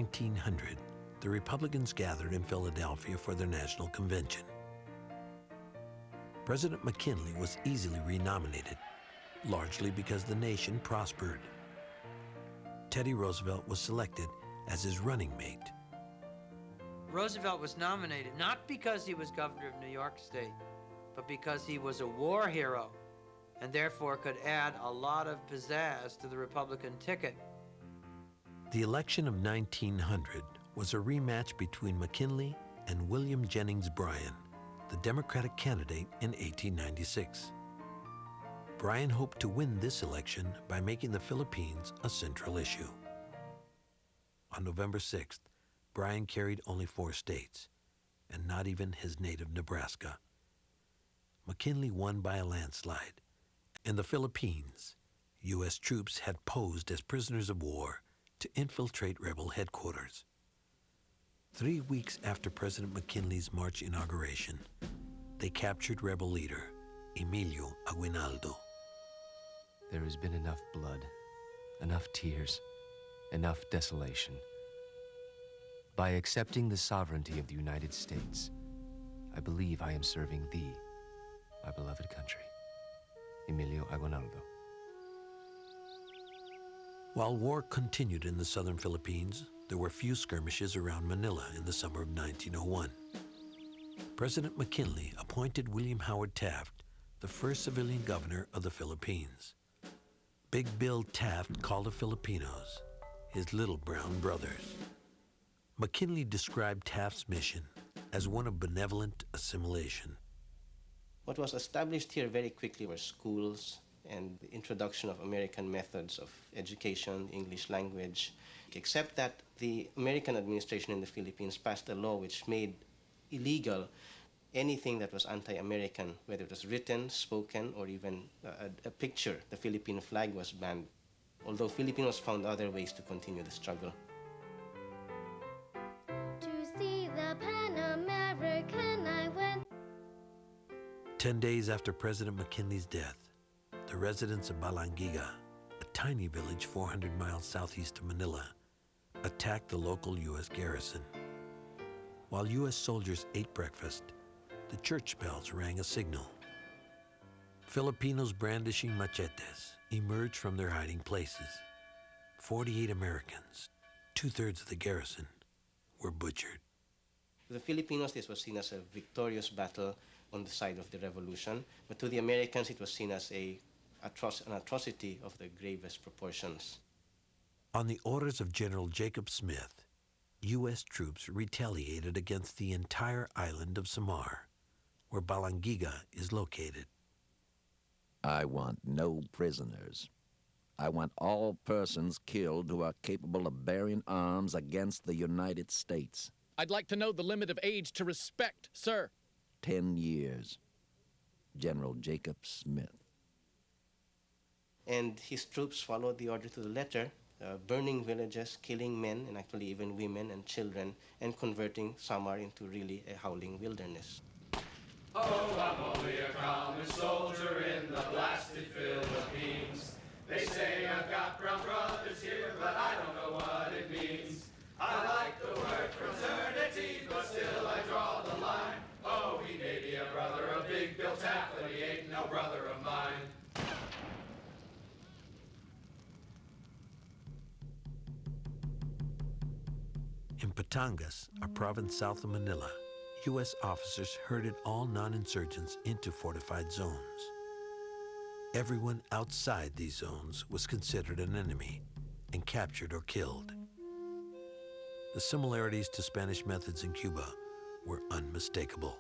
1900, the Republicans gathered in Philadelphia for their national convention. President McKinley was easily renominated, largely because the nation prospered. Teddy Roosevelt was selected as his running mate. Roosevelt was nominated not because he was governor of New York State, but because he was a war hero and therefore could add a lot of pizzazz to the Republican ticket. The election of 1900 was a rematch between McKinley and William Jennings Bryan, the Democratic candidate in 1896. Bryan hoped to win this election by making the Philippines a central issue. On November 6th, Bryan carried only 4 states, and not even his native Nebraska. McKinley won by a landslide. In the Philippines, U.S. troops had posed as prisoners of war to infiltrate rebel headquarters. 3 weeks after President McKinley's March inauguration, they captured rebel leader Emilio Aguinaldo. There has been enough blood, enough tears, enough desolation. By accepting the sovereignty of the United States, I believe I am serving thee, my beloved country. Emilio Aguinaldo. While war continued in the southern Philippines, there were few skirmishes around Manila in the summer of 1901. President McKinley appointed William Howard Taft the first civilian governor of the Philippines. Big Bill Taft called the Filipinos his little brown brothers. McKinley described Taft's mission as one of benevolent assimilation. What was established here very quickly were schools and the introduction of American methods of education, English language, except that the American administration in the Philippines passed a law which made illegal anything that was anti-American, whether it was written, spoken, or even a picture. The Philippine flag was banned, although Filipinos found other ways to continue the struggle. To see the Pan American I went. 10 days after President McKinley's death, the residents of Balangiga, a tiny village 400 miles southeast of Manila, attacked the local U.S. garrison. While U.S. soldiers ate breakfast, the church bells rang a signal. Filipinos brandishing machetes emerged from their hiding places. 48 Americans, 2/3 of the garrison, were butchered. To the Filipinos, this was seen as a victorious battle on the side of the revolution, but to the Americans, it was seen as an atrocity of the gravest proportions. On the orders of General Jacob Smith, U.S. troops retaliated against the entire island of Samar, where Balangiga is located. I want no prisoners. I want all persons killed who are capable of bearing arms against the United States. I'd like to know the limit of age to respect, sir. 10 years. General Jacob Smith. And his troops followed the order to the letter, burning villages, killing men, and actually even women and children, and converting Samar into really a howling wilderness. Oh, I'm only a common soldier in the blasted Philippines. They say I've got brown brothers here, but I don't know what it means. I like the word fraternity, but still I draw the line. Oh, he may be a brother of Big Bill Taft, but he ain't no brother of mine. In Batangas, a province south of Manila, U.S. officers herded all non-insurgents into fortified zones. Everyone outside these zones was considered an enemy and captured or killed. The similarities to Spanish methods in Cuba were unmistakable.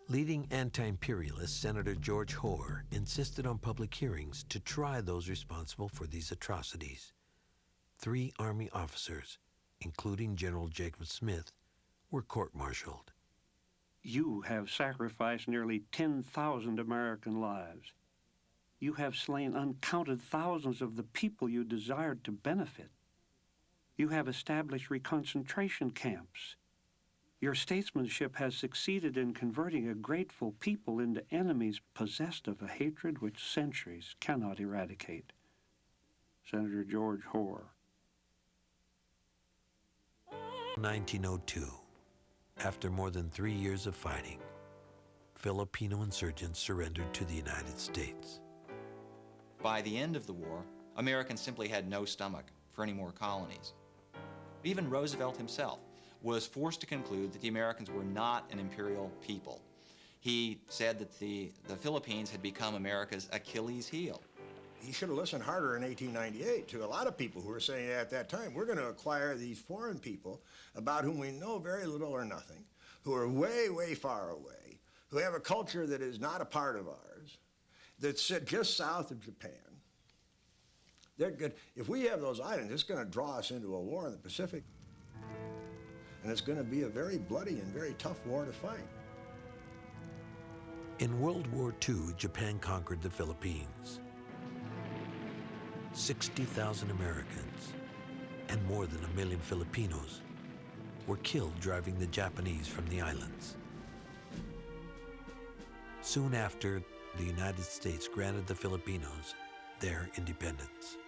Leading anti-imperialist Senator George Hoar insisted on public hearings to try those responsible for these atrocities. 3 Army officers, including General Jacob Smith, were court-martialed. You have sacrificed nearly 10,000 American lives. You have slain uncounted thousands of the people you desired to benefit. You have established reconcentration camps. Your statesmanship has succeeded in converting a grateful people into enemies possessed of a hatred which centuries cannot eradicate. Senator George Hoar, 1902, after more than 3 years of fighting, Filipino insurgents surrendered to the United States. By the end of the war, Americans simply had no stomach for any more colonies. Even Roosevelt himself was forced to conclude that the Americans were not an imperial people. He said that the Philippines had become America's Achilles heel. He should have listened harder in 1898 to a lot of people who were saying at that time, we're going to acquire these foreign people about whom we know very little or nothing, who are way, way far away, who have a culture that is not a part of ours, that sit just south of Japan. They're good. If we have those islands, it's going to draw us into a war in the Pacific. And it's going to be a very bloody and very tough war to fight. In World War II, Japan conquered the Philippines. 60,000 Americans and more than 1 million Filipinos were killed driving the Japanese from the islands. Soon after, the United States granted the Filipinos their independence.